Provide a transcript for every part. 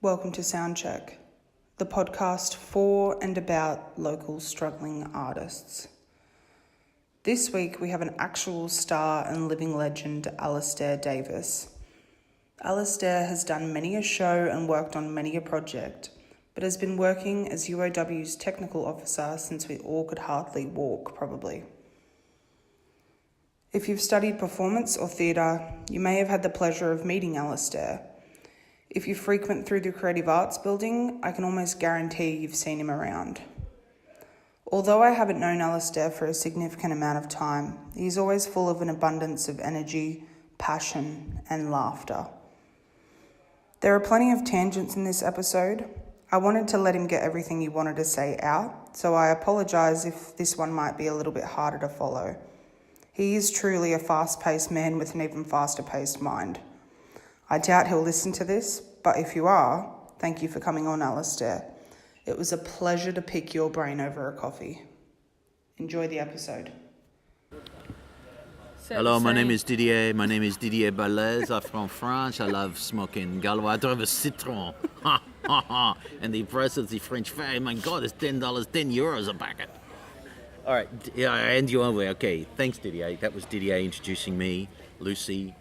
Welcome to Soundcheck, the podcast for and about local struggling artists. This week we have an actual star and living legend, Alistair Davies. Alistair has done many a show and worked on many a project, but has been working as UOW's technical officer since we all could hardly walk, probably. If you've studied performance or theatre, you may have had the pleasure of meeting Alistair. If you frequent through the Creative Arts Building, I can almost guarantee you've seen him around. Although I haven't known Alistair for a significant amount of time, he's always full of an abundance of energy, passion, and laughter. There are plenty of tangents in this episode. I wanted to let him get everything he wanted to say out, so I apologise if this one might be a little bit harder to follow. He is truly a fast-paced man with an even faster-paced mind. I doubt he'll listen to this, but if you are, thank you for coming on, Alistair. It was a pleasure to pick your brain over a coffee. Enjoy the episode. Hello, my name is Didier. My name is Didier Balez. I'm from France. I love smoking Gaulois. I drive a Citroën. And the price of the French fry, my God, it's $10, €10 a packet. All right, and you over. Okay, thanks, Didier. That was Didier introducing me, Lucy.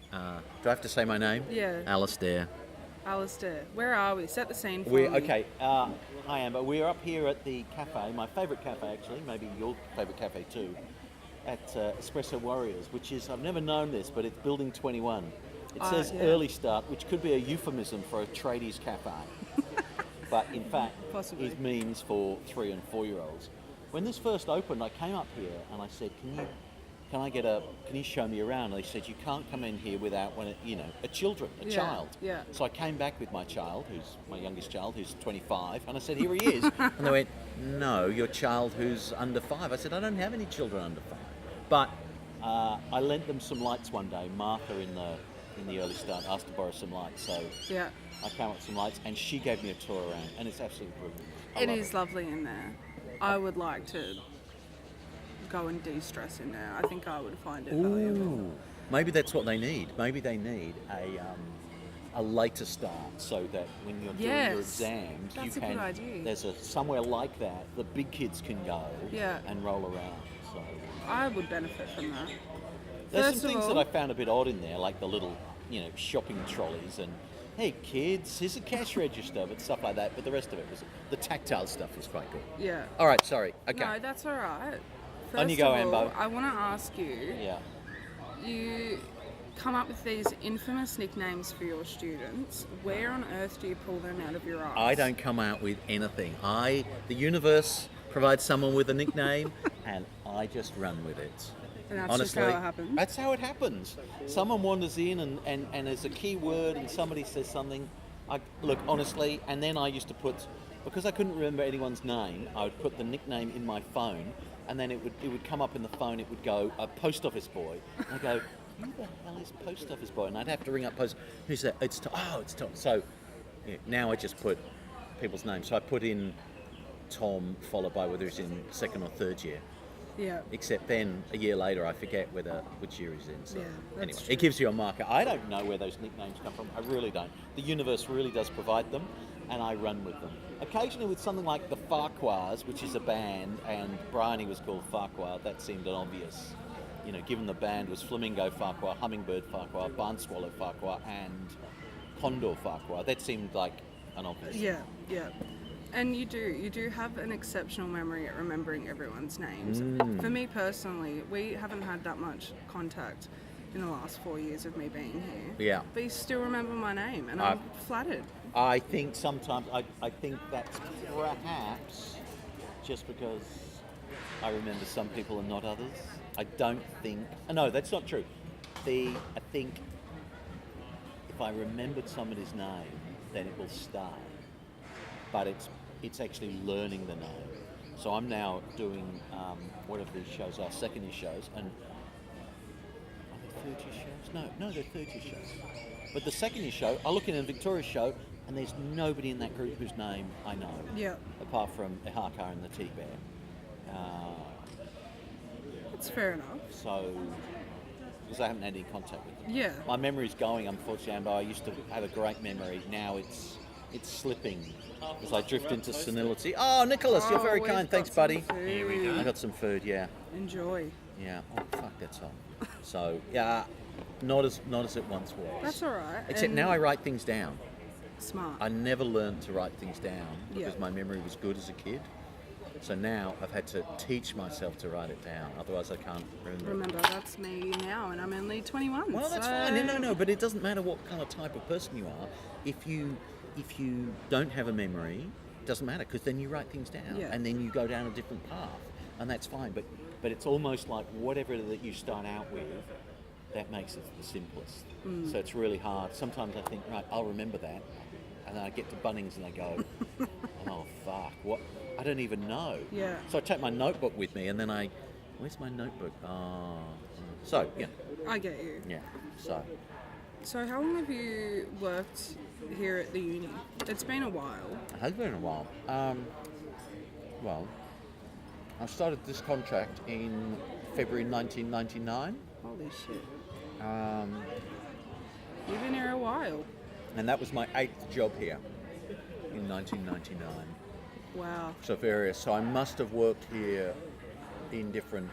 Do I have to say my name? Yeah. Alistair. Alistair. Where are we? Set the scene for me. Okay, I am, but we're up here at the cafe, my favourite cafe actually, maybe your favourite cafe too, at Espresso Warriors, which is, I've never known this, but it's Building 21. It says early start, which could be a euphemism for a tradies cafe. But in fact, Possibly. It means for 3 and 4 year olds. When this first opened, I came up here and I said, can you show me around? And they said, you can't come in here without a child. Yeah. So I came back with my child, who's my youngest child, who's 25, and I said, here he is. And they went, no, your child who's under 5. I said, I don't have any children under 5. But I lent them some lights one day. Martha in the early start asked to borrow some lights, so yeah. I came up with some lights, and she gave me a tour around, and it's absolutely brilliant. It is lovely in there. I would like to go and de-stress in there. I think I would find it valuable. Maybe that's what they need. Maybe they need a later start so that when you're doing your exams, that's a good idea. There's somewhere like that the big kids can go and roll around. So I would benefit from that. There's some things that I found a bit odd in there, like the little, shopping trolleys and, hey kids, here's a cash register, but stuff like that. But the rest of it the tactile stuff was quite good. Yeah. All right, sorry. Okay. No, that's all right. On you go, of all, Ambo. I want to ask you. Yeah. You come up with these infamous nicknames for your students. Where on earth do you pull them out of your arse? I don't come out with anything. The universe provides someone with a nickname, and I just run with it. And that's honestly, just how it happens? That's how it happens. Someone wanders in and there's a key word and somebody says something. Honestly, and then I used to put, because I couldn't remember anyone's name, I would put the nickname in my phone, and then it would come up in the phone, it would go, post office boy. And I go, who the hell is post office boy? And I'd have to ring up post, who's that? It's Tom. Oh, it's Tom. So now I just put people's names. So I put in Tom, followed by whether he's in second or third year. Yeah. Except then a year later I forget which year he's in. So anyway, true. it gives you a marker. I don't know where those nicknames come from. I really don't. The universe really does provide them, and I run with them. Occasionally with something like the Farquhars, which is a band, and Bryony was called Farquhar, that seemed an obvious, given the band was Flamingo Farquhar, Hummingbird Farquhar, Barn Swallow Farquhar, and Condor Farquhar. That seemed like an obvious. Yeah. And you do have an exceptional memory at remembering everyone's names. For me personally, we haven't had that much contact in the last 4 years of me being here. Yeah. But you still remember my name, and I'm flattered. I think sometimes, I think that's perhaps just because I remember some people and not others. I don't think, no, that's not true. I think if I remembered somebody's name, then it will stay. But it's actually learning the name. So I'm now doing whatever these shows are, second year shows, and are they third year shows? No, they're third year shows. But the second year show, I look in a Victoria show, and there's nobody in that group whose name I know. Yeah. Apart from Ihaka and the T-Bear. That's fair enough. So, because I haven't had any contact with them. Yeah. My memory's going, unfortunately, but I used to have a great memory. Now it's it's slipping as I drift into senility. Oh, Nicholas, you're very we've kind. got Thanks, some buddy. food. Here we go. I got some food. Yeah. Enjoy. Yeah. Oh fuck, that's hot. So yeah, not as it once was. That's all right. Except And now I write things down. smart. I never learned to write things down because Yeah. my memory was good as a kid. So now I've had to teach myself to write it down. Otherwise, I can't remember. Remember, that's me now, and I'm only 21. Well, that's so- fine. No. But it doesn't matter what kind of type of person you are. If you don't have a memory, it doesn't matter because then you write things down, Yeah. and then you go down a different path, and that's fine. But it's almost like whatever that you start out with, that makes it the simplest. So it's really hard. Sometimes I think, right, I'll remember that, and then I get to Bunnings and I go, oh fuck, what? I don't even know. Yeah. So I take my notebook with me, and then where's my notebook? Oh. So yeah, I get you. yeah. So. So how long have you worked here at the uni? It's been a while. It has been a while. Well, I started this contract in February 1999, Holy shit. um, You've been here a while. and that was my 8th job here in 1999. Wow. So I must have worked here in different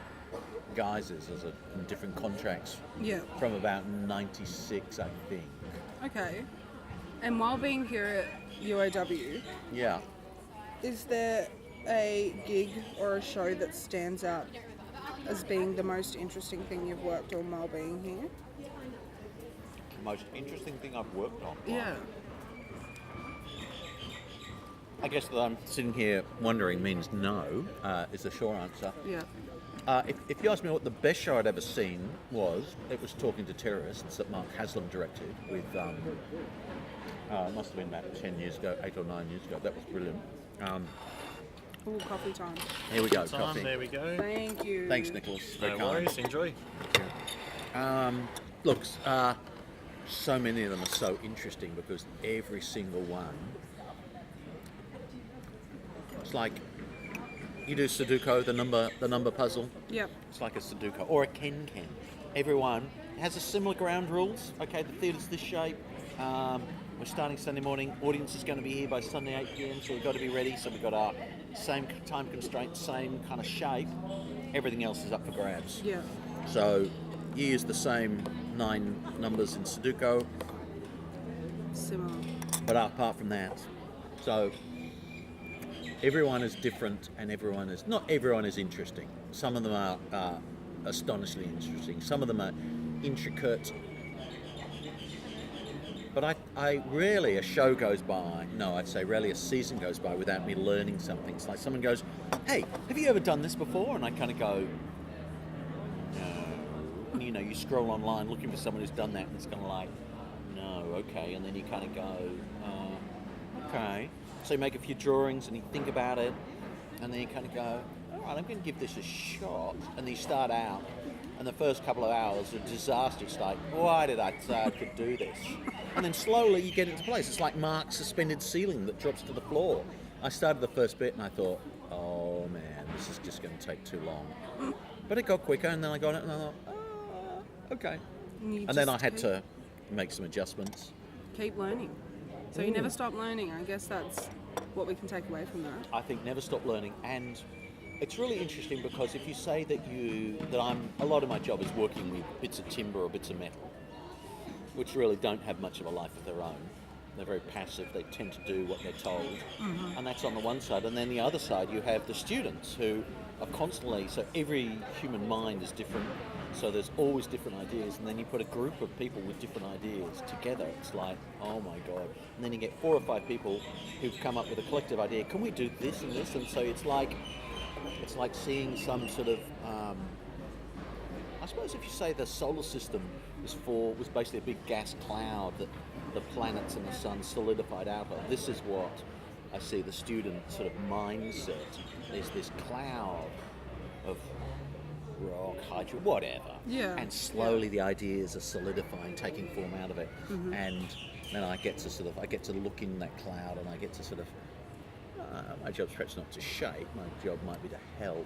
guises, in different contracts, Yeah. from about 96, I think. Okay. And while being here at UAW, Yeah. is there a gig or a show that stands out as being the most interesting thing you've worked on while being here? The most interesting thing I've worked on. Yeah. I guess that I'm sitting here wondering means no, is the short answer. Yeah. If you ask me what the best show I'd ever seen was, it was Talking to Terrorists that Mark Haslam directed with, it must have been about 10 years ago, 8 or 9 years ago. That was brilliant. Ooh, coffee time. Here we go, Time, coffee. there we go. Thank you. Thanks, Nicholas. Very No kind. worries, enjoy. Look, so many of them are so interesting because every single one, it's like you do Sudoku, the number puzzle. Yep. It's like a Sudoku or a Ken. Everyone has a similar ground rules. Okay, the theatre's this shape. We're starting Sunday morning. Audience is going to be here by Sunday 8 p.m. So we've got to be ready. So we've got our same time constraints, same kind of shape. Everything else is up for grabs. Yeah. So you use the same 9 numbers in Sudoku, Similar. but apart from that, so everyone is different, and not everyone is interesting. Some of them are astonishingly interesting. Some of them are intricate. But I rarely a show goes by. No, I'd say rarely a season goes by without me learning something. It's like someone goes, "Hey, have you ever done this before?" And I kind of go, "No." And, you scroll online looking for someone who's done that, and it's kind of like, "No, okay." And then you kind of go, "Okay." So you make a few drawings and you think about it, and then you kind of go, "All right, I'm going to give this a shot." And then you start out, and the first couple of hours are disaster. It's like, why did I say I could do this? And then slowly you get into place. It's like Mark's suspended ceiling that drops to the floor. I started the first bit and I thought, oh man, this is just going to take too long. But it got quicker, and then I got it and I thought, okay. You And then I just had to make some adjustments. keep learning. So you never stop learning. I guess that's what we can take away from that. I think never stop learning, and it's really interesting because if you say that a lot of my job is working with bits of timber or bits of metal, which really don't have much of a life of their own. They're very passive. They tend to do what they're told, and that's on the one side. And then the other side, you have the students who are constantly. So every human mind is different. So there's always different ideas, and then you put a group of people with different ideas together. It's like, oh my god! And then you get 4 or 5 people who've come up with a collective idea. Can we do this and this? And so it's like seeing some sort of. I suppose if you say the solar system was basically a big gas cloud that the planets and the sun solidified out of. This is what I see the student sort of mindset. There's this cloud of rock, hydrogen, whatever. Yeah. And slowly the ideas are solidifying, taking form out of it. And then I get to look in that cloud, and I get to sort of, my job's perhaps not to shape, my job might be to help,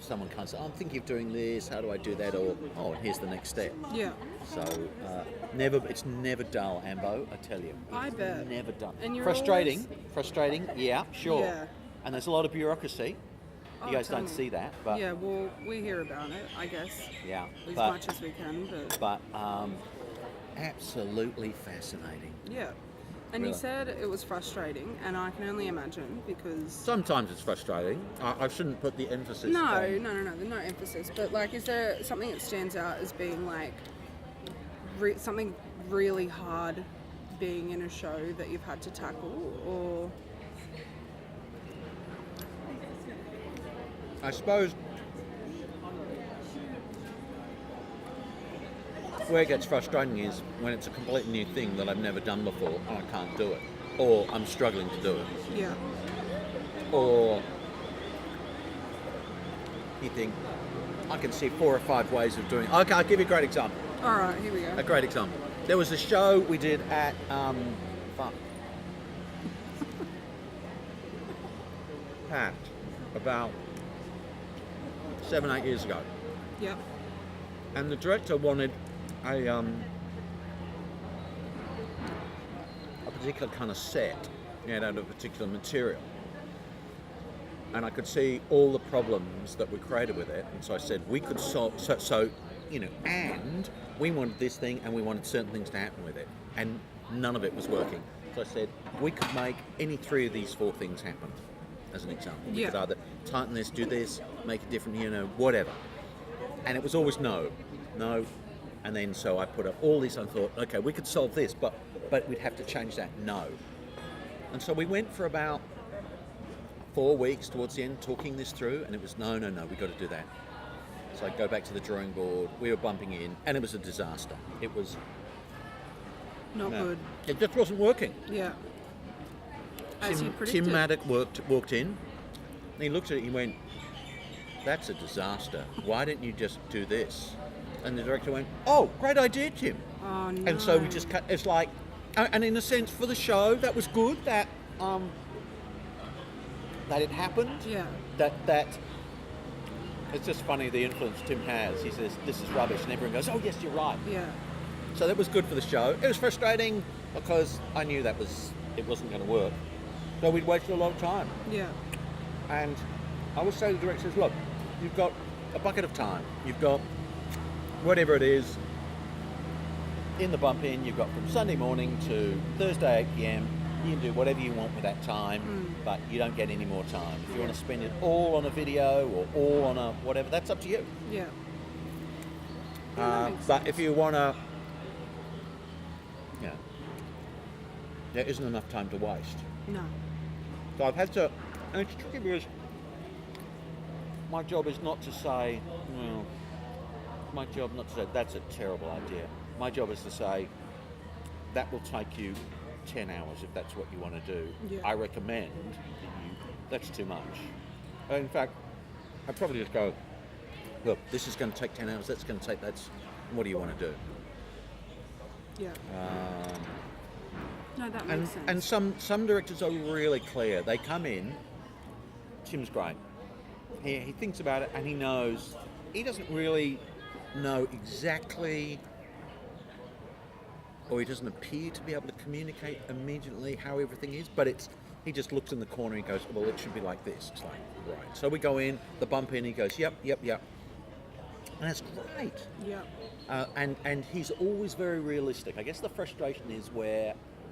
someone kind of says, I'm thinking of doing this, how do I do that? Or, oh, and here's the next step. Yeah. So it's never dull, Ambo, I tell you. I It's bet. never dull. And you're Frustrating, yeah, sure. Yeah. And there's a lot of bureaucity. Oh, You guys tell don't me. see that, but Yeah, well, we hear about it, I guess, yeah. as But, much as we can, but but absolutely fascinating. yeah. And you Really. said it was frustrating, and I can only imagine because... Sometimes it's frustrating. I shouldn't put the emphasis No, on... there's no emphasis. But, like, is there something that stands out as being, like, something really hard being in a show that you've had to tackle, or... I suppose where it gets frustrating is when it's a completely new thing that I've never done before and I can't do it. Or I'm struggling to do it. Yeah. Or you think, I can see 4 or 5 ways of doing it. Okay, I'll give you a great example. All right, here we go. A great example. There was a show we did at Pat about 7-8 years ago, Yep. and the director wanted a particular kind of set, out of a particular material, and I could see all the problems that were created with it, and so I said we could solve. So and we wanted this thing, and we wanted certain things to happen with it, and none of it was working. So I said we could make any 3 of these 4 things happen. As an example, we could either tighten this, do this, make it different, whatever. And it was always no, and then so I put up all these and thought, okay, we could solve this, but we'd have to change that, no. And so we went for about 4 weeks towards the end, talking this through, and it was no, we got to do that. So I'd go back to the drawing board. We were bumping in, and it was a disaster. It was Not good. It just wasn't working. Yeah. As you predicted. Tim Maddock walked in, and he looked at it and he went, that's a disaster. Why didn't you just do this? And the director went, oh, great idea, Tim. Oh, no. And so we just cut, it's like, and in a sense for the show, that was good that it happened. Yeah. That it's just funny the influence Tim has. He says, this is rubbish, and everyone goes, oh, yes, you're right. Yeah. So that was good for the show. It was frustrating because I knew it wasn't going to work. So we'd wasted a lot of time. Yeah. And I would say to the directors, look, you've got a bucket of time. You've got whatever it is in the bump in. You've got from Sunday morning to Thursday 8 p.m. You can do whatever you want with that time, but you don't get any more time. If you want to spend it all on a video or all on a whatever, that's up to you. Yeah. But if you want to, there isn't enough time to waste. No. So I've had to, and it's tricky because my job is not to say, well, my job not to say, that's a terrible idea. My job is to say, that will take you 10 hours if that's what you want to do. Yeah. I recommend that's too much. In fact, I'd probably just go, look, this is going to take 10 hours, that's going to take, what do you want to do? Yeah. No, that And makes sense. and some directors are really clear. They come in. Tim's great. He thinks about it and he knows. He doesn't really know exactly, or he doesn't appear to be able to communicate immediately how everything is. But he just looks in the corner and he goes, well, it should be like this. It's like, right. So we go in, the bump in. He goes, yep. And that's great. Yeah. And he's always very realistic. I guess the frustration is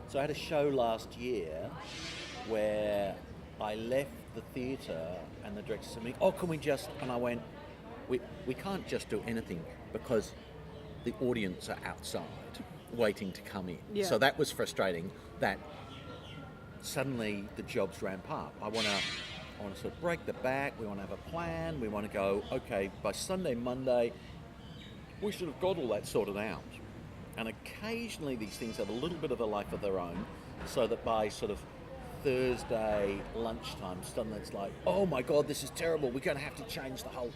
so I had a show last year where I left the theatre and the director said to me, oh, can we just, and I went, we can't just do anything because the audience are outside waiting to come in. Yeah. So that was frustrating that suddenly the jobs ramp up. I want to sort of break the back, we want to have a plan, we want to go, okay, by Sunday, Monday, we should have got all that sorted out. And occasionally these things have a little bit of a life of their own, so that by sort of Thursday lunchtime, suddenly it's like, oh my God, this is terrible. We're going to have to change the whole.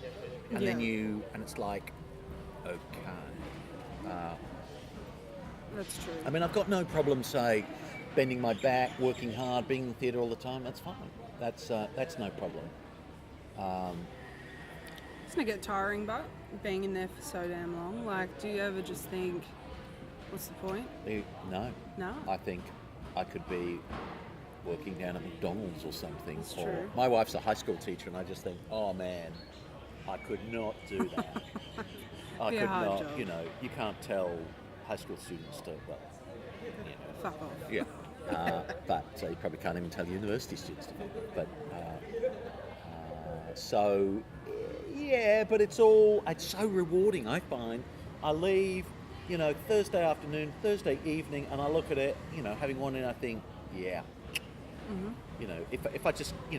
And then and it's like, okay. That's true. I mean, I've got no problem, say, bending my back, working hard, being in the theatre all the time. That's fine. That's no problem. It's going to get tiring, but being in there for so damn long, like, do you ever just think, what's the point? No. No? I think I could be working down at McDonald's or something. That's or true. My wife's a high school teacher, and I just think, oh man, I could not do that. I Be a could hard not. job. You know, you can't tell high school students to, well, you know, Fuck off. yeah. But you probably can't even tell university students to fuck off. But so yeah, but it's so rewarding. I find I leave, you know, Thursday afternoon, Thursday evening, and I look at it, you know, having one in, I think, yeah. You know, if I just, you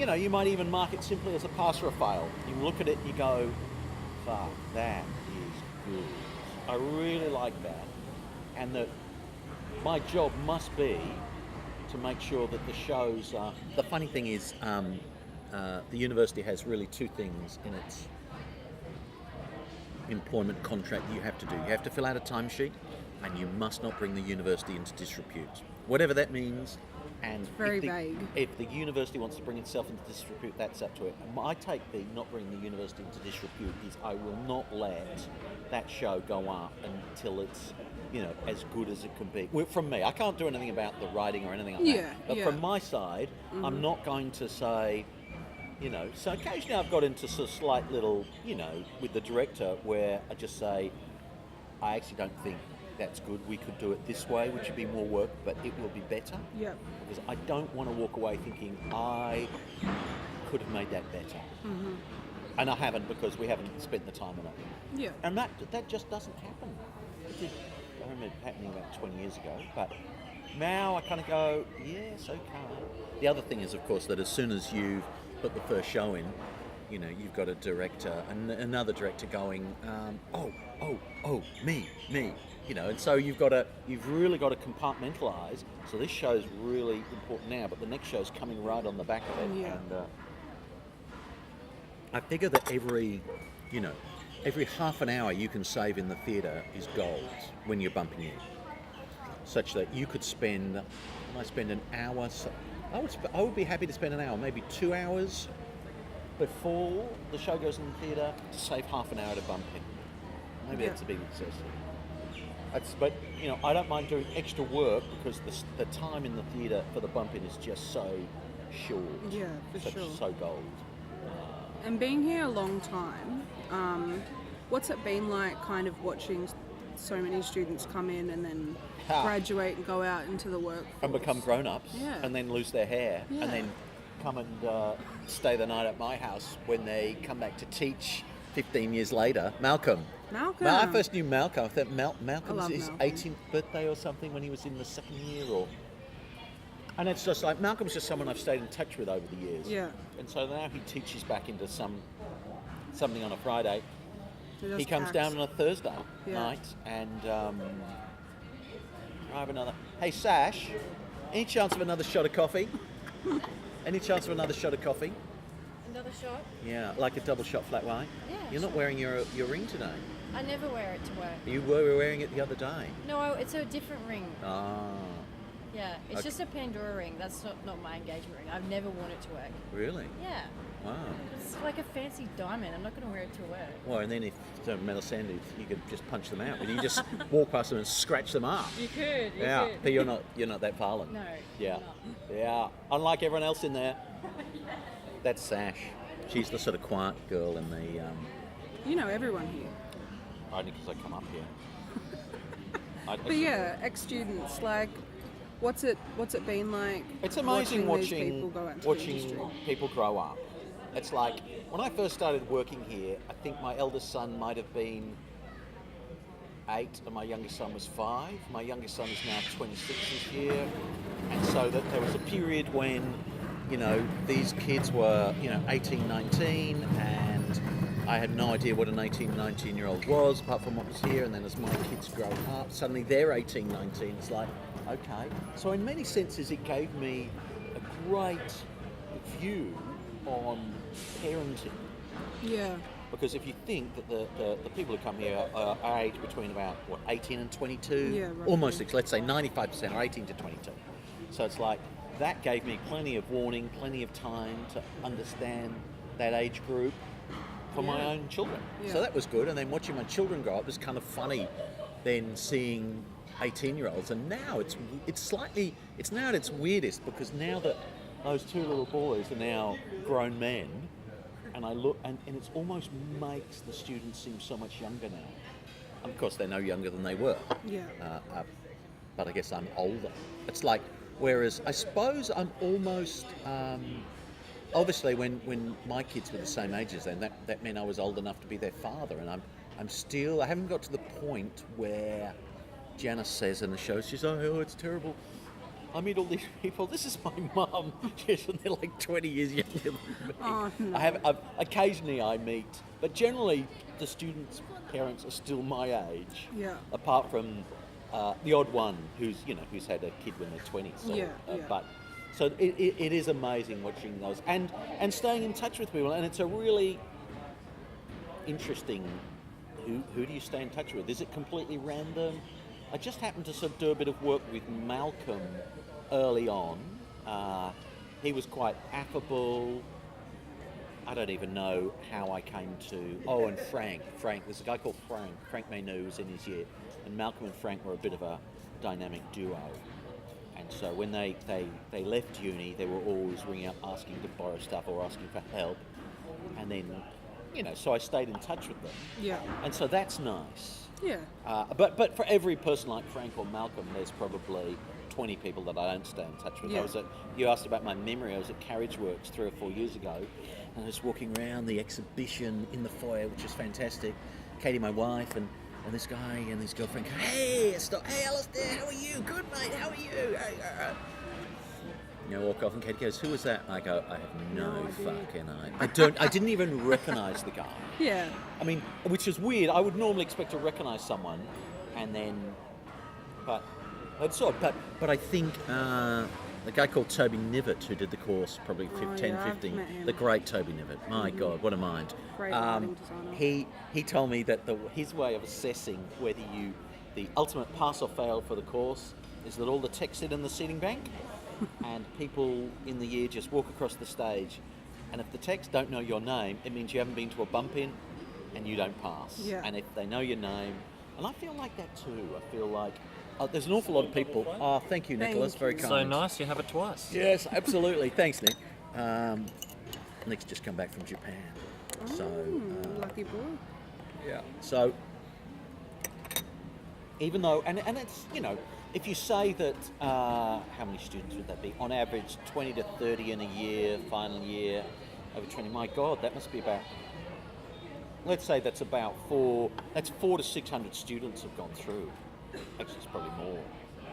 know, you might even mark it simply as a pass or a fail. You look at it and you go, fuck, that is good. I really like that. And that my job must be to make sure that the shows are... The funny thing is, the university has really two things in its employment contract that you have to do. You have to fill out a timesheet, and you must not bring the university into disrepute. Whatever that means. And Very vague. If the university wants to bring itself into disrepute, that's up to it. My take the not bringing the university into disrepute is I will not let that show go up until it's, you know, as good as it can be. Well, from me, I can't do anything about the writing or anything like that. But from my side, I'm not going to say, you know, so occasionally I've got into sort of slight little, you know, with the director where I just say, I actually don't think that's good. We could do it this way, which would be more work, but it will be better. Yeah. Because I don't want to walk away thinking I could have made that better. And I haven't, because we haven't spent the time on it. Yeah. And that just doesn't happen. I remember it happening about 20 years ago, but now I kind of go, yes, okay. The other thing is, of course, that as soon as you've put the first show in, you know, you've got a director and another director going, me, you know, and so you've really got to compartmentalise. So this show's really important now, but the next show's coming right on the back of it. Yeah. And I figure that every half an hour you can save in the theatre is gold when you're bumping in, such that you could spend an hour. I would be happy to spend an hour, maybe 2 hours before the show goes in the theatre to save half an hour to bump in. Maybe that's a big excessive. But you know, I don't mind doing extra work because the time in the theatre for the bump in is just so short. Yeah, for sure. So gold. And being here a long time, what's it been like kind of watching so many students come in and then graduate and go out into the workforce? And become grown-ups, Yeah. and then lose their hair, Yeah. and then come and stay the night at my house when they come back to teach 15 years later. Malcolm. Well, I first knew Malcolm. I thought Malcolm was his 18th birthday or something when he was in the second year, and it's just like Malcolm's just someone I've stayed in touch with over the years. Yeah. And so now he teaches back into something on a Friday. He comes packs. down on a Thursday night, and I have another. Hey Sash, any chance of another shot of coffee? Any chance of another shot of coffee? Another shot? Yeah, like a double shot flat white. Yeah. You're not wearing your ring today. I never wear it to work. You were wearing it the other day. No, it's a different ring. Ah, Yeah, it's Okay. just a Pandora ring. That's not my engagement ring. I've never worn it to work. really? Yeah. Wow. It's like a fancy diamond. I'm not going to wear it to work. Well, and then if the metal sandals, you could just punch them out. But you just walk past them and scratch them up. You could. Yeah, but you're not that violent. No. Yeah, I'm not. yeah. Unlike everyone else in there. That's Sash. She's the sort of quiet girl in the. You know everyone here. Only because I come up here. But yeah, ex-students, like, what's it been like? It's amazing these people go out into the industry? people grow up. It's like when I first started working here, I think my eldest son might have been 8 and my youngest son was 5. My youngest son is now 26 this year. And so that there was a period when, you know, these kids were, 18, 19, and I had no idea what an 18, 19-year-old was, apart from what was here. And then as my kids grow up, suddenly they're 18, 19. It's like, okay. So in many senses, it gave me a great view on parenting. Yeah. Because if you think that the people who come here are aged between about, 18 and 22? Yeah, roughly. Almost, let's say 95% are 18 to 22. So it's like, that gave me plenty of warning, plenty of time to understand that age group. for my own children. Yeah. So that was good. And then watching my children grow up was kind of funny. Then seeing 18-year-olds, and now it's now at its weirdest, because now that those two little boys are now grown men, and I look, and it almost makes the students seem so much younger now. And of course, they're no younger than they were. Yeah. But I guess I'm older. It's like, whereas I suppose I'm almost, obviously when my kids were the same age as them, that meant I was old enough to be their father, and I haven't got to the point where Janice says in the show, she's oh, it's terrible. I meet all these people. This is my mum. And they're like 20 years younger than me. Oh, no. Occasionally I meet, but generally the students' parents are still my age. Yeah. Apart from the odd one who's had a kid when they're 20. So, Yeah. But so it is amazing watching those and staying in touch with people, and it's a really interesting. Who do you stay in touch with? Is it completely random? I just happened to sort of do a bit of work with Malcolm early on. He was quite affable. I don't even know how I came to... Oh, and Frank. There's a guy called Frank Maynew, who was in his year. And Malcolm and Frank were a bit of a dynamic duo. And so when they left uni, they were always ringing up asking to borrow stuff or asking for help. And then, so I stayed in touch with them. Yeah. And so that's nice. Yeah. But for every person like Frank or Malcolm, there's probably 20 people that I don't stay in touch with. Yeah. You asked about my memory. I was at Carriage Works 3 or 4 years ago, and I was walking around the exhibition in the foyer, which is fantastic. Katie, my wife, and this guy and his girlfriend go, hey Alistair, how are you? Good, mate, how are you? I walk off and Katie goes, who was that? I go, I have no fucking idea. I didn't even recognise the guy. Yeah. I mean, which is weird. I would normally expect to recognise someone, and then, but I think the guy called Toby Nivet, who did the course probably 10, I've 15, met him. the great Toby Nivet. My God, what a mind. Great lighting designer. He told me that his way of assessing whether the ultimate pass or fail for the course is that all the text sit in the seating bank, and people in the year just walk across the stage, and if the techs don't know your name, it means you haven't been to a bump in, and you don't pass. Yeah. And if they know your name, and I feel like that too. I feel like there's an awful lot of people. Oh, thank you, Nicholas. Very kind. So nice, you have it twice. Yes, absolutely. Thanks, Nick. Nick's just come back from Japan. Lucky boy. Yeah. So, even though, and it's, if you say that, how many students would that be? On average, 20 to 30 in a year, final year, over 20. My God, that must be about, let's say that's about 400 to 600 students have gone through. Actually, it's probably more,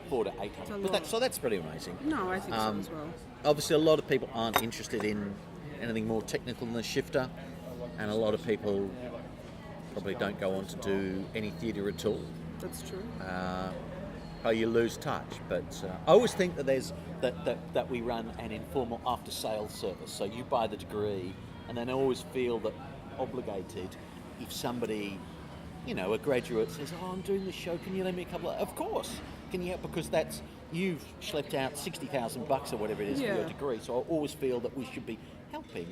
400 to 800. But that's pretty amazing. No, I think so as well. Obviously, a lot of people aren't interested in anything more technical than a shifter, and a lot of people probably don't go on to do any theatre at all. That's true. You lose touch. But I always think that there's that we run an informal after-sales service. So you buy the degree, and then I always feel that obligated if somebody, a graduate says, "Oh, I'm doing this show. Can you lend me a couple of?" Of course. Can you help? Because you've schlepped out $60,000 or whatever it is for your degree. So I always feel that we should be helping,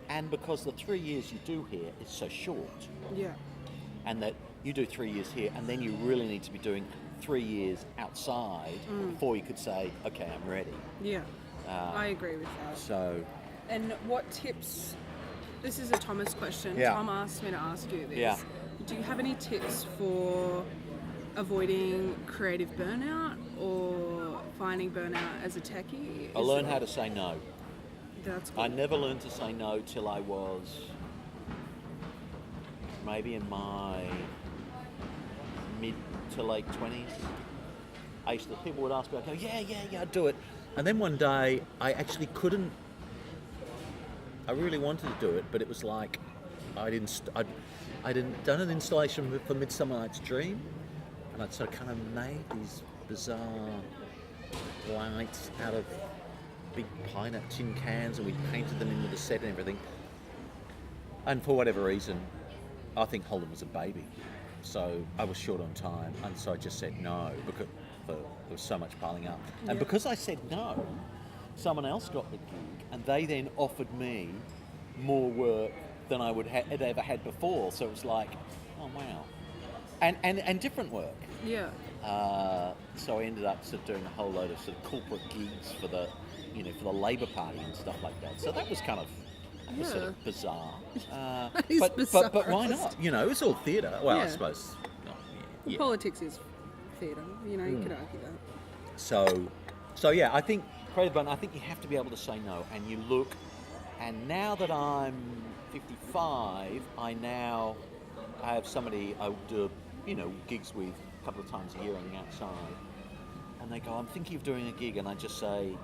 and because the 3 years you do here is so short. Yeah. And that you do 3 years here, and then you really need to be doing 3 years outside before you could say, okay, I'm ready. Yeah, I agree with that. So, and what tips? This is a Thomas question. Yeah. Tom asked me to ask you this. Yeah. Do you have any tips for avoiding creative burnout or finding burnout as a techie? I learned how to say no. That's cool. I never learned to say no till I was maybe in my mid to late 20s. People would ask me, I'd go, yeah, I'd do it. And then one day, I actually couldn't. I really wanted to do it, but it was like I'd done an installation for Midsummer Night's Dream, and I'd sort of kind of made these bizarre lights out of big pine nut tin cans, and we painted them in with the set and everything. And for whatever reason, I think Holden was a baby, so I was short on time, and so I just said no because there was so much piling up. And because I said no, someone else got the gig, and they then offered me more work than I had ever had before. So it was like, oh wow, and different work. Yeah. So I ended up sort of doing a whole load of sort of corporate gigs for the Labour Party and stuff like that. So that was kind of sort of bizarre. That is bizarre. But why not? It's all theatre. Well, I Yeah. suppose. Well, politics is theatre. You could argue that. So yeah, I think creative button. I think you have to be able to say no, and you look. And now that I'm 55, I have somebody I would do gigs with a couple of times a year on the outside, and they go, I'm thinking of doing a gig, and I just say,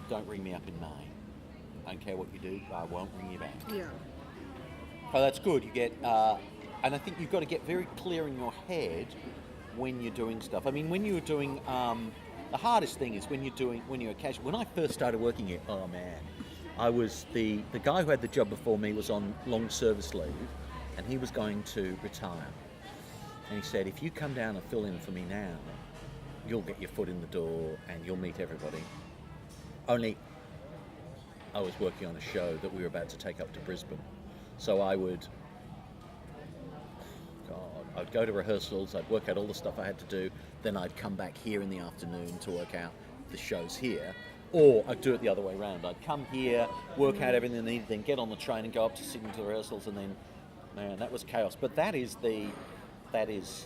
don't ring me up in May. I don't care what you do, I won't ring you back. Yeah. Oh, that's good. You get, and I think you've got to get very clear in your head when you're doing stuff. I mean, when you're doing, the hardest thing is when you're casual. When I first started working here, oh man, I was the guy who had the job before me was on long service leave, and he was going to retire. And he said, if you come down and fill in for me now, you'll get your foot in the door and you'll meet everybody. Only I was working on a show that we were about to take up to Brisbane. So I'd go to rehearsals, I'd work out all the stuff I had to do, then I'd come back here in the afternoon to work out the shows here. Or I'd do it the other way around. I'd come here, work out everything I needed, then get on the train and go up to Sydney to the rehearsals, and then, man, that was chaos. But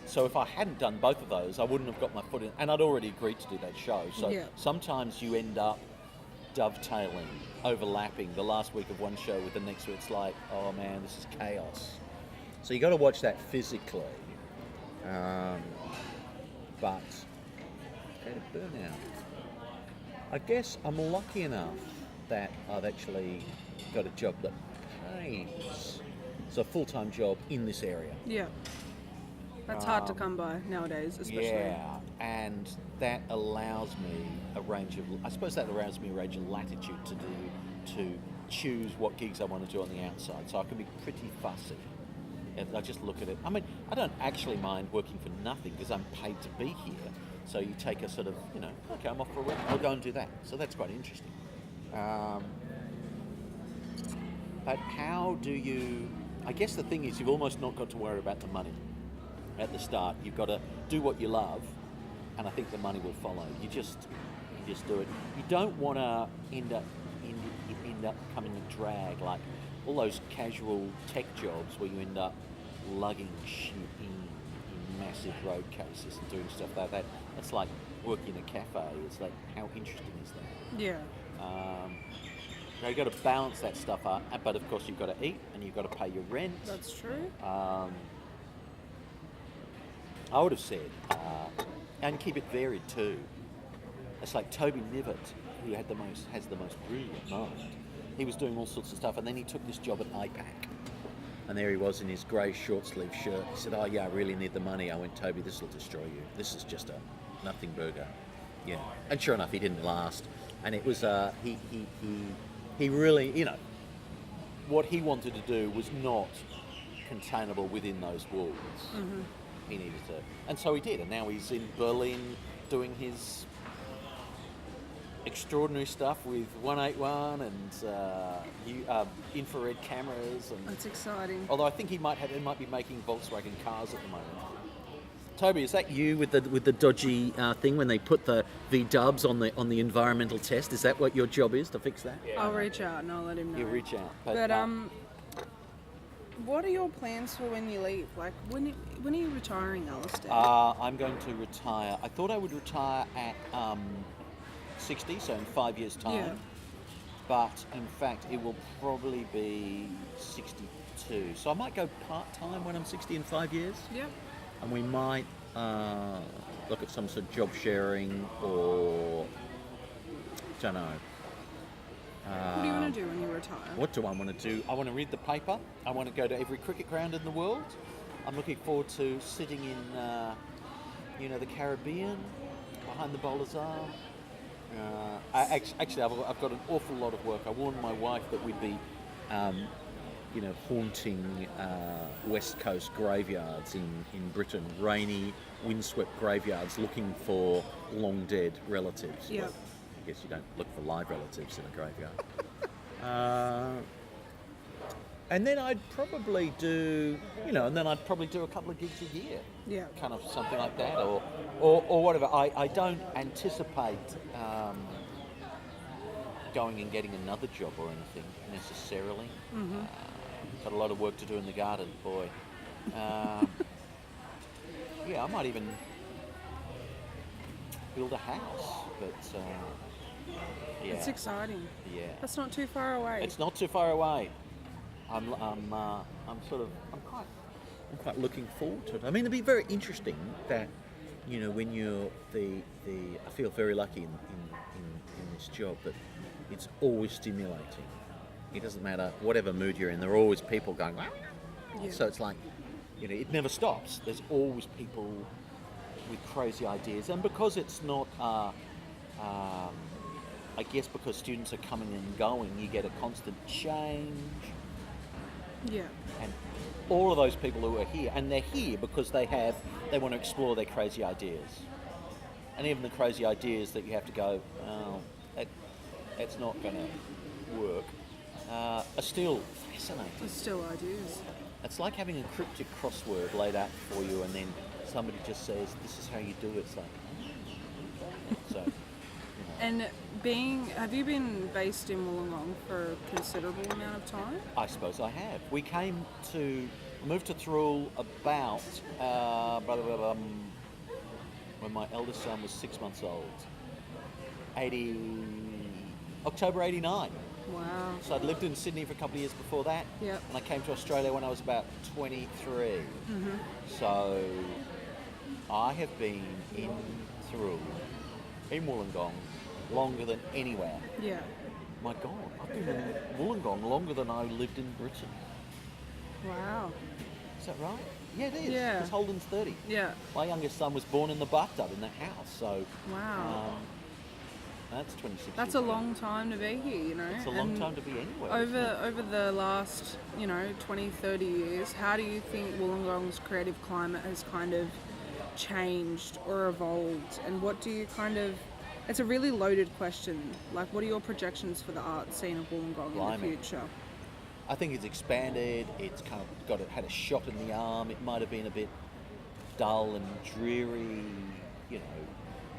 so if I hadn't done both of those, I wouldn't have got my foot in, and I'd already agreed to do that show. So sometimes you end up dovetailing, overlapping the last week of one show with the next week. It's like, oh man, this is chaos. So you got to watch that physically. But burnout. I guess I'm lucky enough that I've actually got a job that pays. It's a full-time job in this area. Yeah. That's hard to come by nowadays, especially. Yeah, and that allows me a range of latitude to choose what gigs I want to do on the outside. So I can be pretty fussy. And I just look at it. I mean, I don't actually mind working for nothing because I'm paid to be here. So you take a sort of, okay, I'm off for a week, I'll go and do that. So that's quite interesting. But how do you... I guess the thing is you've almost not got to worry about the money at the start. You've got to do what you love, and I think the money will follow. You just do it. You don't want to end up becoming a drag, like all those casual tech jobs where you end up lugging shit in massive road cases and doing stuff like that. That's like working in a cafe. It's like, how interesting is that? Yeah. You've got to balance that stuff up, but of course you've got to eat and you've got to pay your rent. That's true. I would have said, and keep it varied too. It's like Toby Nivet, who has the most brilliant mind. He was doing all sorts of stuff, and then he took this job at IPAC. And there he was in his grey short sleeve shirt. He said, oh yeah, I really need the money. I went, Toby, this will destroy you. This is just a nothing burger. Yeah. And sure enough, he didn't last. And it was, he really, what he wanted to do was not containable within those walls. Mm-hmm. He needed to. And so he did. And now he's in Berlin doing his extraordinary stuff with 181 and infrared cameras. And that's exciting. Although I think he might be making Volkswagen cars at the moment. Toby, is that you with the dodgy thing when they put the V-dubs on the environmental test? Is that what your job is, to fix that? Yeah. I'll reach out and I'll let him know. You reach out. But what are your plans for when you leave? Like, when are you retiring, Alistair? I'm going to retire. I thought I would retire at 60, so in 5 years' time. Yeah. But in fact, it will probably be 62. So I might go part-time when I'm 60 in 5 years. Yeah. And we might look at some sort of job sharing or, don't know. What do you want to do when you retire? What do I want to do? I want to read the paper. I want to go to every cricket ground in the world. I'm looking forward to sitting in, the Caribbean, behind the bowler's arm. Actually, I've got an awful lot of work. I warned my wife that we'd be, haunting West Coast graveyards in Britain, rainy, windswept graveyards, looking for long dead relatives. Yeah. Well, I guess you don't look for live relatives in a graveyard. And then I'd probably do, you know, and then I'd probably do a couple of gigs a year. Yeah. Kind of something like that, or whatever. I don't anticipate going and getting another job or anything necessarily. Got a lot of work to do in the garden, boy. Yeah, I might even build a house, but yeah. It's exciting. Yeah. That's not too far away. It's not too far away. I'm quite looking forward to it. I mean, it'd be very interesting that, you know, when you're I feel very lucky in this job that it's always stimulating. It doesn't matter whatever mood you're in. There are always people going. Yeah. So it's like, you know, it never stops. There's always people with crazy ideas, and because it's not. I guess because students are coming and going, you get a constant change. Yeah. And all of those people who are here, and they're here because they want to explore their crazy ideas. And even the crazy ideas that you have to go, oh, that's not going to work, are still fascinating. There's still ideas. It's like having a cryptic crossword laid out for you, and then somebody just says, this is how you do it. It's like, so, you know. And have you been based in Wollongong for a considerable amount of time? I suppose I have. We moved to Thirroul about when my eldest son was 6 months old. October 89. Wow. So I'd lived in Sydney for a couple of years before that. Yep. And I came to Australia when I was about 23. So I have been in Thirroul, in Wollongong, longer than anywhere. Yeah. My God, I've been in Wollongong longer than I lived in Britain. Wow. Is that right? Yeah, it is. Yeah. Because Holden's 30. Yeah. My youngest son was born in the bathtub in that house, so... Wow. That's 26 That's years a ago. long time to be here, you know. It's a long time to be anywhere. isn't it? Over the last, 20, 30 years, how do you think Wollongong's creative climate has kind of changed or evolved? And what do you it's a really loaded question. Like, what are your projections for the art scene of Wollongong in the future? I think it's expanded. It's kind of had a shot in the arm. It might have been a bit dull and dreary,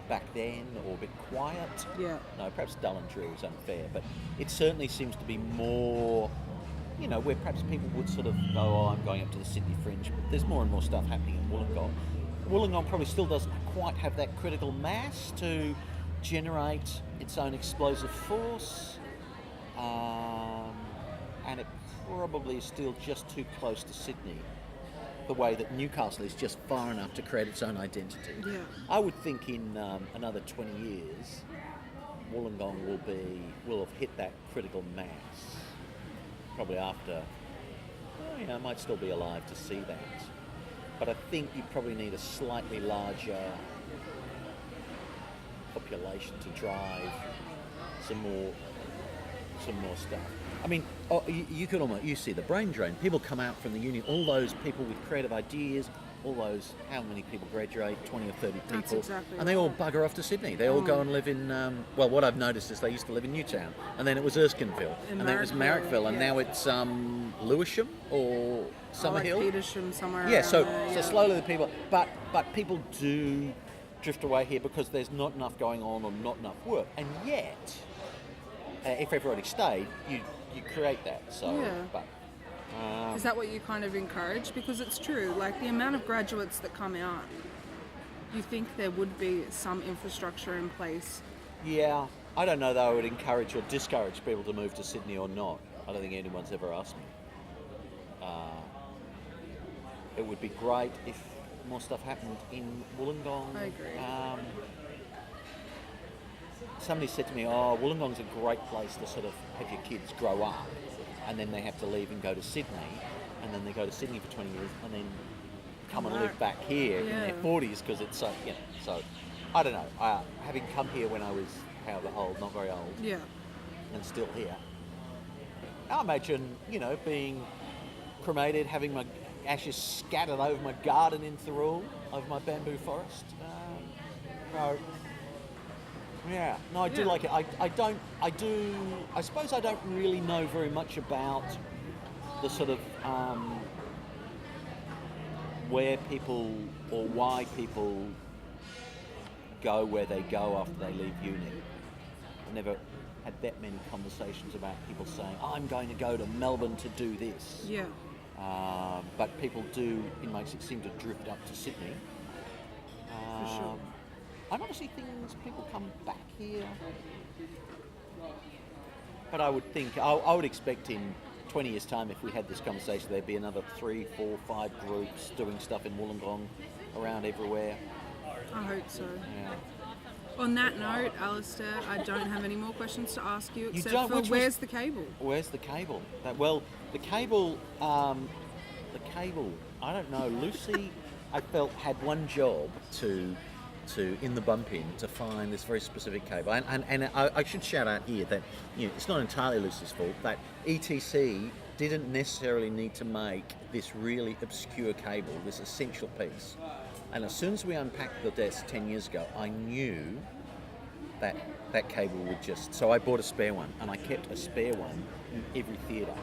back then, or a bit quiet. Yeah. No, perhaps dull and dreary is unfair, but it certainly seems to be more, where perhaps people would sort of go, oh, I'm going up to the Sydney Fringe, but there's more and more stuff happening in Wollongong. Wollongong probably still doesn't quite have that critical mass to generate its own explosive force, and it probably is still just too close to Sydney, the way that Newcastle is just far enough to create its own identity. Yeah. I would think in another 20 years, Wollongong will have hit that critical mass. Probably after, I might still be alive to see that. But I think you probably need a slightly larger population to drive some more stuff. I mean, you could almost, you see the brain drain. People come out from the uni, all those people with creative ideas, all those, how many people graduate, 20 or 30 people, That's exactly and they all right. bugger off to Sydney. They all go and live in, what I've noticed is they used to live in Newtown, and then it was Erskineville, and then it was Marrickville, and now it's Lewisham or Summerhill. Like Petersham, somewhere Yeah, around so there, so slowly the people, but people do drift away here because there's not enough going on or not enough work, and yet, if everybody stayed, you create that. So, Yeah. but Is that what you kind of encourage? Because it's true, like the amount of graduates that come out, you think there would be some infrastructure in place. yeah, I don't know though. I would encourage or discourage people to move to Sydney or not. I don't think anyone's ever asked me. It would be great if more stuff happened in Wollongong. I agree. Somebody said to me, oh, Wollongong's a great place to sort of have your kids grow up, and then they have to leave and go to Sydney, and then they go to Sydney for 20 years, and then come and live back here in their 40s because it's so, so I don't know. Having come here when I was however old, not very old, Yeah. and still here, I imagine, being cremated, having my ashes scattered over my garden in Thirroul, over my bamboo forest. I do like it. I suppose I don't really know very much about the sort of where people or why people go where they go after they leave uni. I never had that many conversations about people saying, I'm going to go to Melbourne to do this. Yeah. But people do, inmates seem to drift up to Sydney. For sure. I honestly think people come back here. But I would think, I would expect in 20 years' time, if we had this conversation, there'd be another 3, 4, 5 groups doing stuff in Wollongong, around everywhere. I hope so. Yeah. On that note, Alistair, I don't have any more questions to ask you except don't? for Which was- where's the cable? Where's the cable? The cable, I don't know. Lucy, I felt, had one job to in the bump in to find this very specific cable. And I should shout out here that it's not entirely Lucy's fault, that ETC didn't necessarily need to make this really obscure cable, this essential piece. And as soon as we unpacked the desk 10 years ago, I knew that that cable would just... So I bought a spare one, and I kept a spare one in every theatre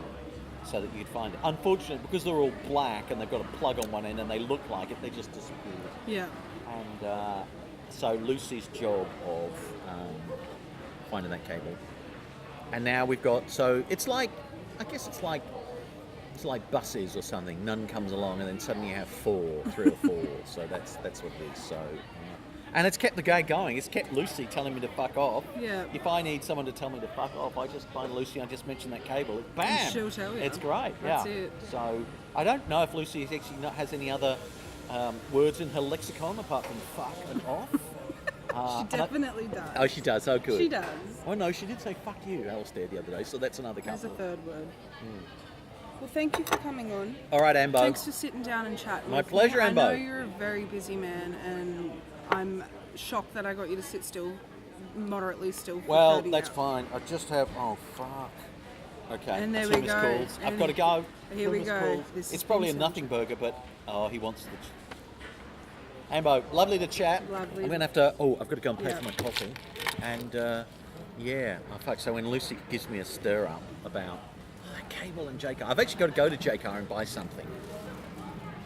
so that you'd find it. Unfortunately, because they're all black and they've got a plug on one end and they look like it, they just disappeared. Yeah. And so Lucy's job of finding that cable. And now we've got... So it's like... I guess it's like buses or something. None comes along and then suddenly you have 3 or 4. So that's what it is. So, and it's kept the game going. It's kept Lucy telling me to fuck off. Yeah. If I need someone to tell me to fuck off, I just find Lucy. I just mention that cable. Bam. And she'll tell you. It's great. That's yeah. it. So I don't know if Lucy has any other words in her lexicon apart from fuck and off. She definitely does. Oh, she does. Oh, good. She does. Oh no, she did say fuck you, Alistair, the other day. So that's another There's couple. a third word. Well, thank you for coming on. All right, Ambo. Thanks for sitting down and chatting. My with me. pleasure, Ambo. I know you're a very busy man, and I'm shocked that I got you to sit still, moderately still. For Well, 30 that's hours. fine. I just have... Oh, fuck. Okay. And there two we missed go. calls. I've And got to go. here Two we missed go. calls. This has It's probably a been nothing burger, but... Oh, he wants the... Ambo, lovely to chat. Lovely. I'm going to have to... Oh, I've got to go and pay Yeah. for my coffee. And, yeah. Oh, fuck. So when Lucy gives me a stir-up about... cable and JCar. I've actually got to go to JCar and buy something.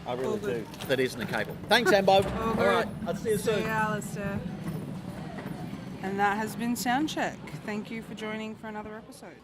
I really do. That isn't a cable. Thanks, Ambo. All right. I'll see you soon. See you, Alistair. And that has been Soundcheck. Thank you for joining for another episode.